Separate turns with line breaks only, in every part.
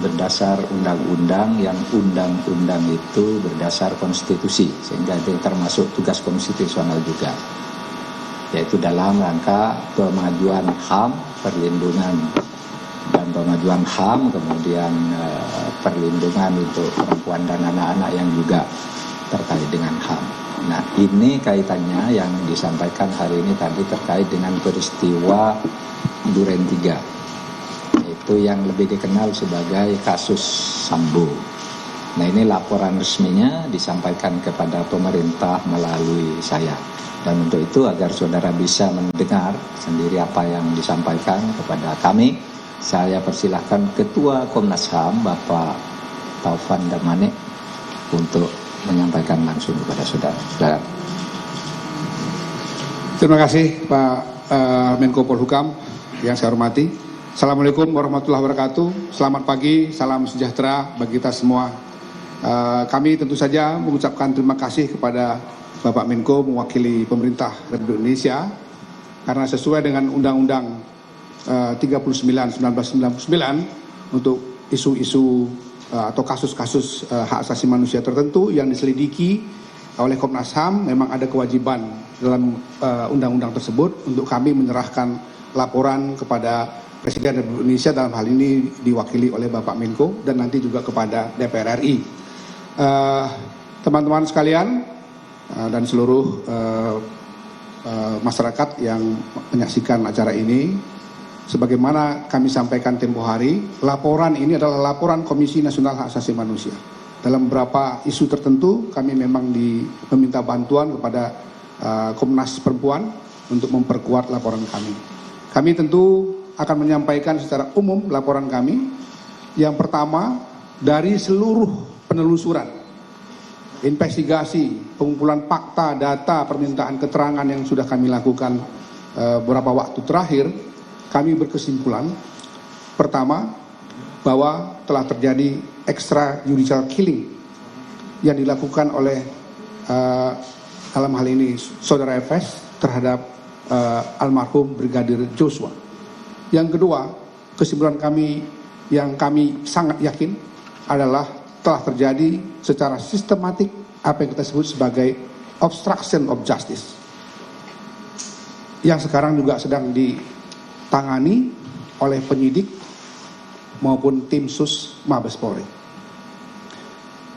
berdasar undang-undang, yang undang-undang itu berdasar konstitusi, sehingga itu termasuk tugas konstitusional juga, yaitu dalam rangka pemajuan HAM, perlindungan dan pemajuan HAM, kemudian perlindungan untuk perempuan dan anak-anak yang juga terkait dengan HAM. Nah, ini kaitannya yang disampaikan hari ini tadi terkait dengan peristiwa Duren 3. Itu yang lebih dikenal sebagai kasus Sambo. Nah, ini laporan resminya disampaikan kepada pemerintah melalui saya. Dan untuk itu agar saudara bisa mendengar sendiri apa yang disampaikan kepada kami, saya persilahkan Ketua Komnas HAM Bapak Taufan Damanik untuk menyampaikan langsung kepada saudara.
Terima kasih Pak Menko Polhukam yang saya hormati. Assalamualaikum warahmatullahi wabarakatuh. Selamat pagi, salam sejahtera bagi kita semua. Kami tentu saja mengucapkan terima kasih kepada Bapak Menko mewakili pemerintah Republik Indonesia karena sesuai dengan Undang-Undang 39/1999 untuk isu-isu atau kasus-kasus hak asasi manusia tertentu yang diselidiki oleh Komnas HAM, memang ada kewajiban dalam undang-undang tersebut untuk kami menyerahkan laporan kepada Presiden Republik Indonesia, dalam hal ini diwakili oleh Bapak Menko, dan nanti juga kepada DPR RI. Teman-teman sekalian dan seluruh masyarakat yang menyaksikan acara ini, sebagaimana kami sampaikan tempo hari, laporan ini adalah laporan Komisi Nasional Hak Asasi Manusia. Dalam beberapa isu tertentu kami memang meminta bantuan kepada Komnas Perempuan untuk memperkuat laporan kami. Kami tentu akan menyampaikan secara umum laporan kami. Yang pertama, dari seluruh penelusuran, investigasi, pengumpulan fakta, data, permintaan keterangan yang sudah kami lakukan beberapa waktu terakhir, kami berkesimpulan, pertama, bahwa telah terjadi extrajudicial killing yang dilakukan oleh dalam hal ini Saudara FS terhadap almarhum Brigadir Joshua. Yang kedua, kesimpulan kami yang kami sangat yakin adalah telah terjadi secara sistematik apa yang kita sebut sebagai obstruction of justice, yang sekarang juga sedang ditangani oleh penyidik maupun tim sus Mabes Polri.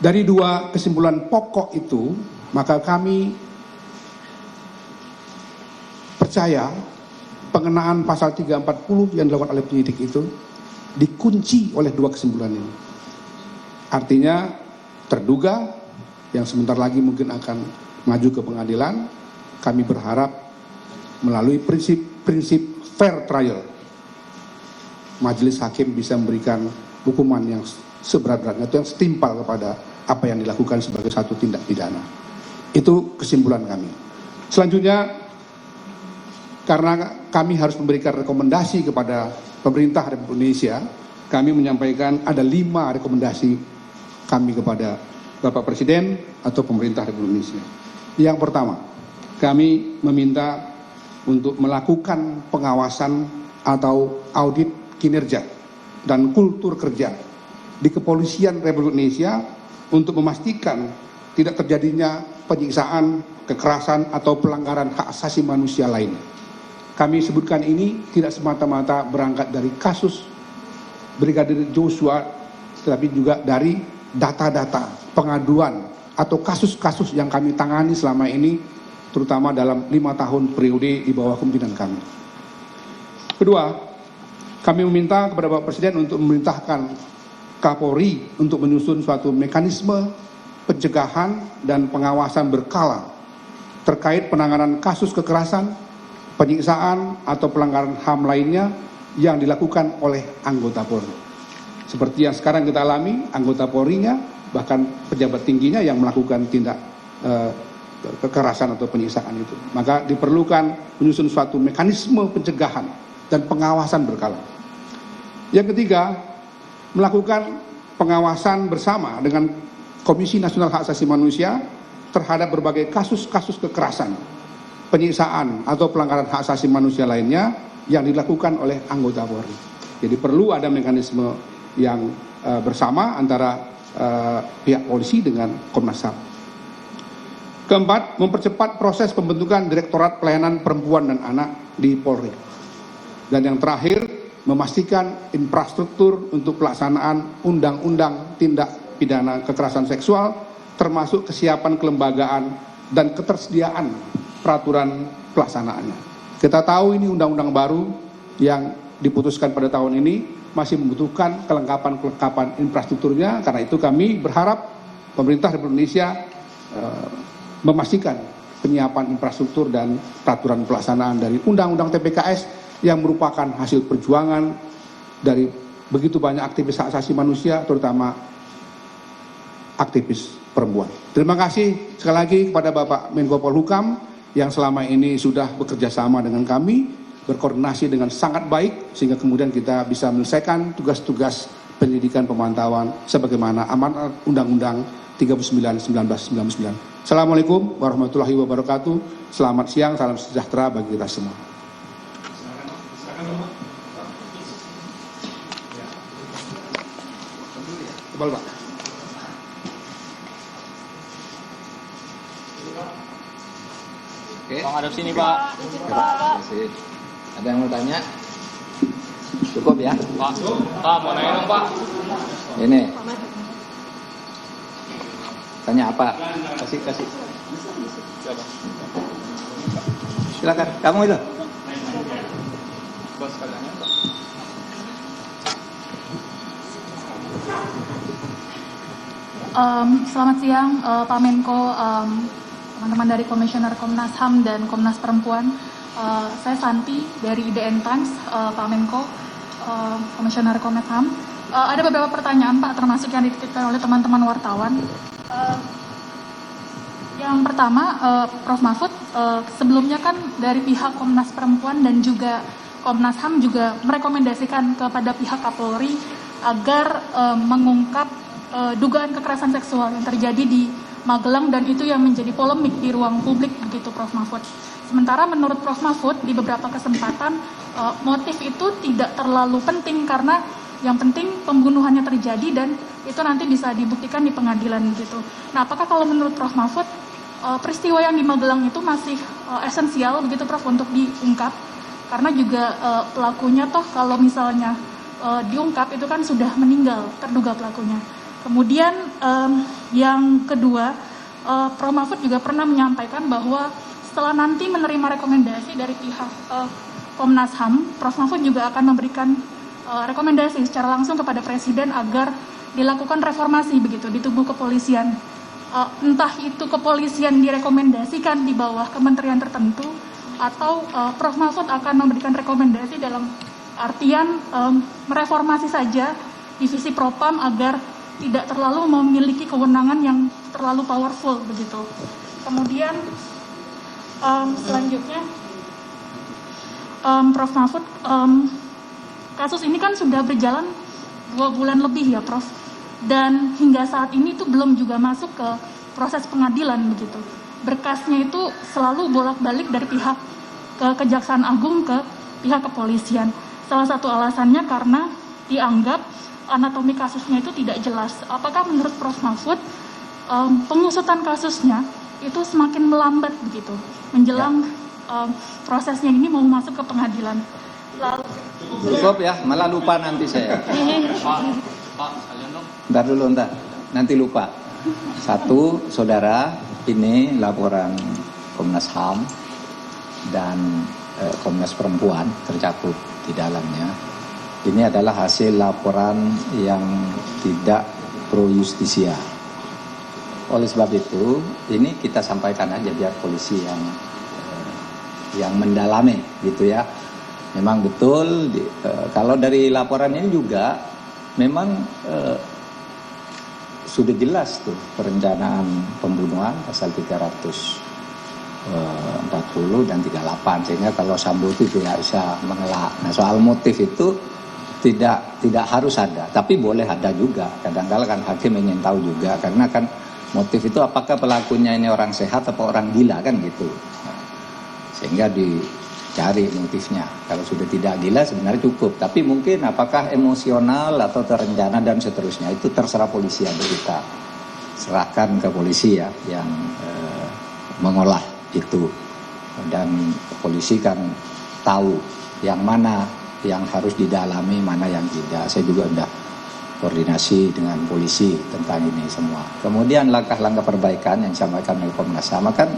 Dari dua kesimpulan pokok itu, maka kami percaya pengenaan pasal 340 yang dilakukan oleh penyidik itu dikunci oleh dua kesimpulan ini. Artinya terduga yang sebentar lagi mungkin akan maju ke pengadilan, kami berharap melalui prinsip fair trial, majelis hakim bisa memberikan hukuman yang seberat-beratnya, itu yang setimpal kepada apa yang dilakukan sebagai satu tindak pidana. Itu kesimpulan kami. Selanjutnya, karena kami harus memberikan rekomendasi kepada pemerintah Republik Indonesia, kami menyampaikan ada 5 rekomendasi kami kepada Bapak Presiden atau pemerintah Republik Indonesia. Yang pertama, kami meminta untuk melakukan pengawasan atau audit kinerja dan kultur kerja di Kepolisian Republik Indonesia untuk memastikan tidak terjadinya penyiksaan, kekerasan atau pelanggaran hak asasi manusia lainnya. Kami sebutkan ini tidak semata-mata berangkat dari kasus Brigadir Joshua, tetapi juga dari data-data pengaduan atau kasus-kasus yang kami tangani selama ini, terutama dalam 5 tahun periode di bawah kepemimpinan kami. Kedua, kami meminta kepada Bapak Presiden untuk memerintahkan Kapolri untuk menyusun suatu mekanisme pencegahan dan pengawasan berkala terkait penanganan kasus kekerasan, penyiksaan atau pelanggaran HAM lainnya yang dilakukan oleh anggota Polri. Seperti yang sekarang kita alami, anggota Polri-nya bahkan pejabat tingginya yang melakukan tindak kekerasan atau penyiksaan itu. Maka diperlukan menyusun suatu mekanisme pencegahan dan pengawasan berkala. Yang ketiga, melakukan pengawasan bersama dengan Komisi Nasional Hak Asasi Manusia terhadap berbagai kasus-kasus kekerasan, penyiksaan atau pelanggaran hak asasi manusia lainnya yang dilakukan oleh anggota Polri. Jadi perlu ada mekanisme yang bersama antara pihak polisi dengan Komnas HAM. Keempat, mempercepat proses pembentukan Direktorat Pelayanan Perempuan dan Anak di Polri. Dan yang terakhir, memastikan infrastruktur untuk pelaksanaan Undang-Undang Tindak Pidana Kekerasan Seksual, termasuk kesiapan kelembagaan dan ketersediaan peraturan pelaksanaannya. Kita tahu ini undang-undang baru yang diputuskan pada tahun ini masih membutuhkan kelengkapan infrastrukturnya. Karena itu kami berharap pemerintah Republik Indonesia memastikan penyiapan infrastruktur dan peraturan pelaksanaan dari Undang-Undang TPKS yang merupakan hasil perjuangan dari begitu banyak aktivis hak asasi manusia, terutama aktivis perempuan. Terima kasih sekali lagi kepada Bapak Menko Polhukam yang selama ini sudah bekerja sama dengan kami, berkoordinasi dengan sangat baik, sehingga kemudian kita bisa menyelesaikan tugas-tugas penyidikan pemantauan sebagaimana amanat Undang-Undang 39/1999. Assalamualaikum warahmatullahi wabarakatuh. Selamat siang, salam sejahtera bagi kita semua. Tebal, Pak.
Oke.
Bang, hadap sini, Pak.
Terima kasih. Ada yang mau tanya? Cukup ya?
Pak, mau nanya dong, Pak.
Ini. Tanya apa?
Kasih.
Silakan. Kamu itu.
Bos katanya, Pak.
Selamat siang, Pak Menko, teman-teman dari Komisioner Komnas HAM dan Komnas Perempuan. Saya Santi dari IDN Times, Pak Menko, Komisioner Komnas HAM. Ada beberapa pertanyaan, Pak, termasuk yang dititipkan oleh teman-teman wartawan. Yang pertama, Prof. Mahfud, sebelumnya kan dari pihak Komnas Perempuan dan juga Komnas HAM juga merekomendasikan kepada pihak Kapolri agar mengungkap dugaan kekerasan seksual yang terjadi di Magelang, dan itu yang menjadi polemik di ruang publik begitu, Prof. Mahfud. Sementara menurut Prof. Mahfud di beberapa kesempatan motif itu tidak terlalu penting karena yang penting pembunuhannya terjadi dan itu nanti bisa dibuktikan di pengadilan gitu. Nah, apakah kalau menurut Prof. Mahfud peristiwa yang di Magelang itu masih esensial begitu, Prof, untuk diungkap? Karena juga pelakunya toh kalau misalnya diungkap itu kan sudah meninggal terduga pelakunya. Kemudian yang kedua, Prof. Mahfud juga pernah menyampaikan bahwa setelah nanti menerima rekomendasi dari pihak Komnas HAM, Prof. Mahfud juga akan memberikan rekomendasi secara langsung kepada Presiden agar dilakukan reformasi begitu di tubuh kepolisian. Entah itu kepolisian direkomendasikan di bawah kementerian tertentu atau Prof. Mahfud akan memberikan rekomendasi dalam artian mereformasi saja divisi Propam agar tidak terlalu memiliki kewenangan yang terlalu powerful begitu. Kemudian selanjutnya Prof. Mahfud, kasus ini kan sudah berjalan 2 bulan lebih ya, Prof. Dan hingga saat ini tuh belum juga masuk ke proses pengadilan begitu. Berkasnya itu selalu bolak-balik dari pihak Kejaksaan Agung ke pihak kepolisian. Salah satu alasannya karena dianggap anatomi kasusnya itu tidak jelas. Apakah menurut Prof. Mahfud pengusutan kasusnya itu semakin melambat begitu menjelang prosesnya ini mau masuk ke pengadilan? Lalu
Cukup ya, malah lupa nanti saya.
Pak, sekalian dong.
Ntar dulu, nanti lupa. Satu, saudara, ini laporan Komnas HAM dan Komnas Perempuan tercakup di dalamnya. Ini adalah hasil laporan yang tidak pro justisia. Oleh sebab itu, ini kita sampaikan aja biar polisi yang mendalami, gitu ya. Memang betul, kalau dari laporan ini juga memang sudah jelas tuh perencanaan pembunuhan pasal 340 dan 38, sehingga kalau Sambo itu tidak bisa mengelak. Nah, soal motif itu tidak harus ada, tapi boleh ada juga. Kadang-kadang kan hakim ingin tahu juga, karena kan motif itu apakah pelakunya ini orang sehat atau orang gila kan gitu. Nah, sehingga cari motifnya. Kalau sudah tidak gila sebenarnya cukup, tapi mungkin apakah emosional atau terencana dan seterusnya itu terserah polisi, yang kita serahkan ke polisi ya yang mengolah itu, dan polisi kan tahu yang mana yang harus didalami, mana yang tidak. Saya juga sudah koordinasi dengan polisi tentang ini semua. Kemudian langkah-langkah perbaikan yang disampaikan oleh Komnas HAM kan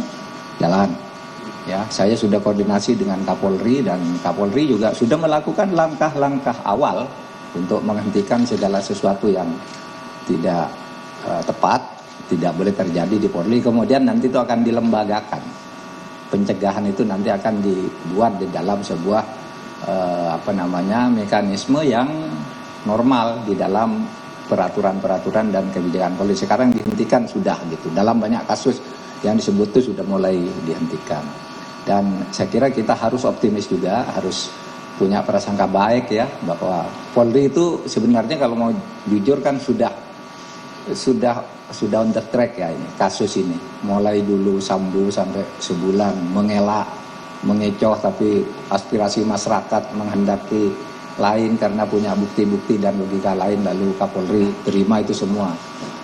jalan. Ya, saya sudah koordinasi dengan Kapolri, dan Kapolri juga sudah melakukan langkah-langkah awal untuk menghentikan segala sesuatu yang tidak tepat, tidak boleh terjadi di Polri. Kemudian nanti itu akan dilembagakan. Pencegahan itu nanti akan dibuat di dalam sebuah mekanisme yang normal di dalam peraturan-peraturan dan kebijakan Polri. Sekarang dihentikan sudah gitu. Dalam banyak kasus yang disebut itu sudah mulai dihentikan. Dan saya kira kita harus optimis juga, harus punya prasangka baik ya, bahwa Polri itu sebenarnya kalau mau jujur kan sudah on the track ya ini kasus ini. Mulai dulu Sambo sampai sebulan mengelak, mengecoh, tapi aspirasi masyarakat menghendaki lain karena punya bukti-bukti dan logika lain, lalu Kapolri terima itu semua.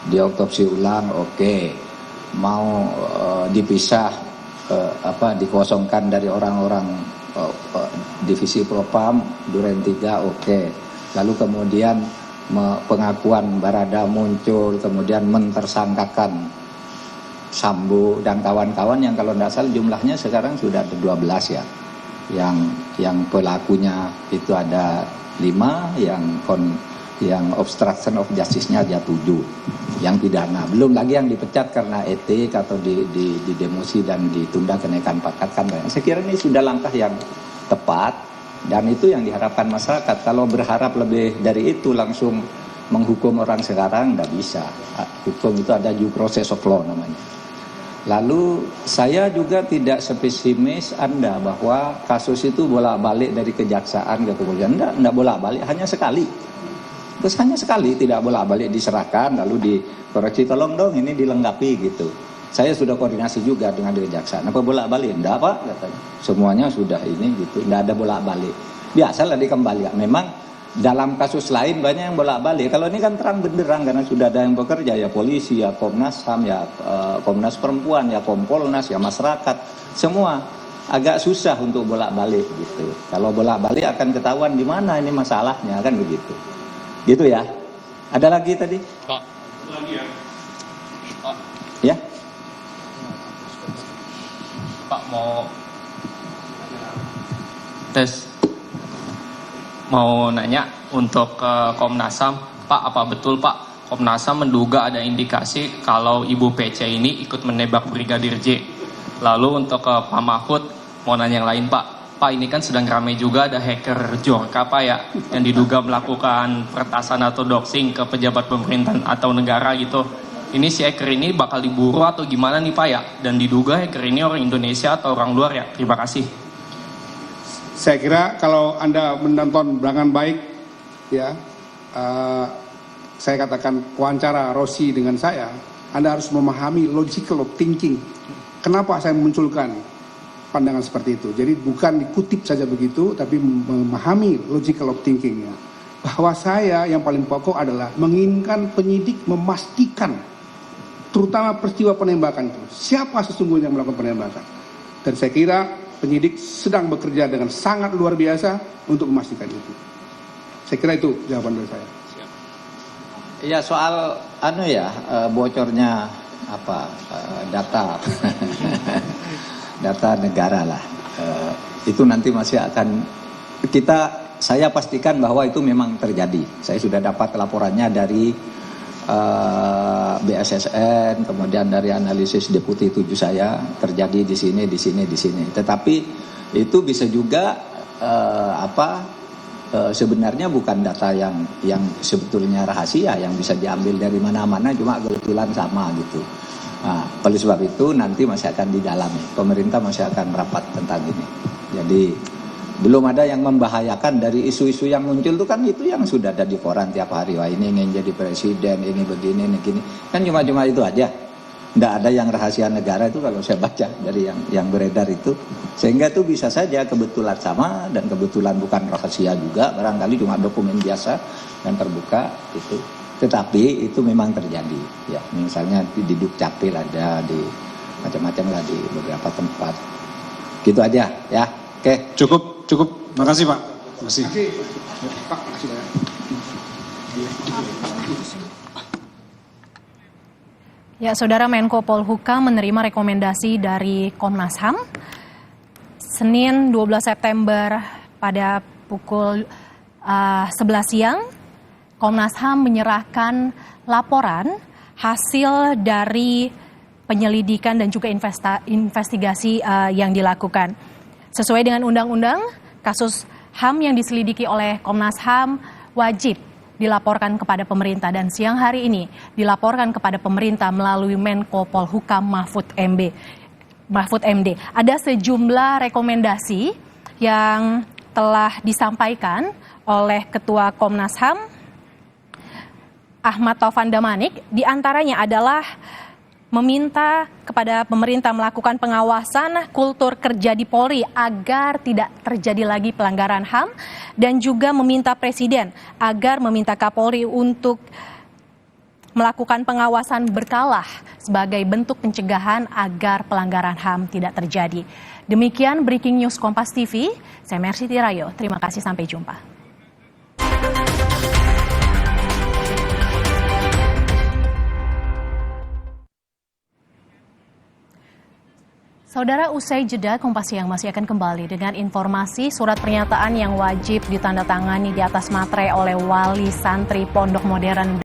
Diotopsi ulang, oke. Mau dipisah, dikosongkan dari orang-orang divisi Propam, Duren 3, oke. Lalu kemudian pengakuan Barada muncul, kemudian mentersangkakan Sambo dan kawan-kawan yang kalau tidak salah jumlahnya sekarang sudah ada 12 ya. Yang pelakunya itu ada 5, yang obstruction of justice-nya ada 7 yang pidana. Belum lagi yang dipecat karena etik atau di demosi dan ditunda kenaikan pangkat kan banyak. Saya kira ini sudah langkah yang tepat dan itu yang diharapkan masyarakat. Kalau berharap lebih dari itu langsung menghukum orang sekarang tidak bisa. Hukum itu ada due process of law namanya. Lalu saya juga tidak sepesimis Anda bahwa kasus itu bolak-balik dari kejaksaan ke kepolisian. Tidak bolak-balik, hanya sekali. Terus hanya sekali, tidak bolak-balik diserahkan lalu dikoreksi, tolong dong ini dilengkapi gitu. Saya sudah koordinasi juga dengan kejaksaan. Apa bolak-balik? Enggak Pak, katanya. Semuanya sudah ini gitu, enggak ada bolak-balik. Biasalah dikembalikan. Memang dalam kasus lain banyak yang bolak-balik. Kalau ini kan terang benderang karena sudah ada yang bekerja, ya polisi, ya Komnas HAM, ya Komnas Perempuan, ya Kompolnas, ya masyarakat, semua agak susah untuk bolak-balik gitu. Kalau bolak-balik akan ketahuan di mana ini masalahnya kan begitu. Gitu ya. Ada lagi tadi?
Pak. Lagi ya. Pak.
Ya.
Pak mau tes. Mau nanya untuk Komnas HAM, Pak, apa betul Pak Komnas HAM menduga ada indikasi kalau Ibu PC ini ikut menembak Brigadir J? Lalu untuk Pak Mahfud, mau nanya yang lain Pak. Pak, ini kan sedang ramai juga ada hacker Jorka Pak ya, yang diduga melakukan peretasan atau doxing ke pejabat pemerintahan atau negara gitu. Ini si hacker ini bakal diburu atau gimana nih Pak ya? Dan diduga hacker ini orang Indonesia atau orang luar ya? Terima kasih.
Saya kira kalau Anda menonton dengan baik, ya, saya katakan wawancara Rossi dengan saya, Anda harus memahami logical of thinking. Kenapa saya memunculkan pandangan seperti itu? Jadi bukan dikutip saja begitu, tapi memahami logical of thinkingnya. Bahwa saya yang paling pokok adalah menginginkan penyidik memastikan, terutama peristiwa penembakan itu, siapa sesungguhnya yang melakukan penembakan. Dan saya kira penyidik sedang bekerja dengan sangat luar biasa untuk memastikan itu. Saya kira itu jawaban dari saya.
Ya soal bocornya data data negara lah. Itu nanti masih akan saya pastikan bahwa itu memang terjadi. Saya sudah dapat laporannya dari BSSN, kemudian dari analisis deputi 7 saya, terjadi di sini. Tetapi itu bisa juga sebenarnya bukan data yang sebetulnya rahasia, yang bisa diambil dari mana-mana, cuma kebetulan sama gitu. Nah, oleh sebab itu nanti masih akan didalami. Pemerintah masih akan merapat tentang ini. Jadi belum ada yang membahayakan dari isu-isu yang muncul itu kan, itu yang sudah ada di koran tiap hari. Wah ini ingin jadi presiden, ini begini, ini gini. Kan cuma itu aja. Nggak ada yang rahasia negara itu kalau saya baca dari yang beredar itu. Sehingga itu bisa saja kebetulan sama dan kebetulan bukan rahasia juga, barangkali cuma dokumen biasa dan terbuka itu. Tetapi itu memang terjadi. Ya, misalnya di Dukcapil ada, di macam-macam lah di beberapa tempat. Gitu aja ya. Oke.
Cukup. Makasih Pak. Makasih.
Pak, makasih banyak.
Ya, Saudara Menko Polhukam menerima rekomendasi dari Komnas HAM Senin 12 September pada pukul 11 siang. Komnas HAM menyerahkan laporan hasil dari penyelidikan dan juga investigasi yang dilakukan. Sesuai dengan undang-undang, kasus HAM yang diselidiki oleh Komnas HAM wajib dilaporkan kepada pemerintah dan siang hari ini dilaporkan kepada pemerintah melalui Menko Polhukam Mahfud MD. Ada sejumlah rekomendasi yang telah disampaikan oleh Ketua Komnas HAM Ahmad Taufan Damanik, diantaranya adalah meminta kepada pemerintah melakukan pengawasan kultur kerja di Polri agar tidak terjadi lagi pelanggaran HAM dan juga meminta Presiden agar meminta Kapolri untuk melakukan pengawasan berkala sebagai bentuk pencegahan agar pelanggaran HAM tidak terjadi. Demikian Breaking News Kompas TV, saya Mercy Tirayo. Terima kasih, sampai jumpa. Saudara, usai jeda, Kompas Siang masih akan kembali dengan informasi surat pernyataan yang wajib ditandatangani di atas materai oleh wali santri Pondok Modern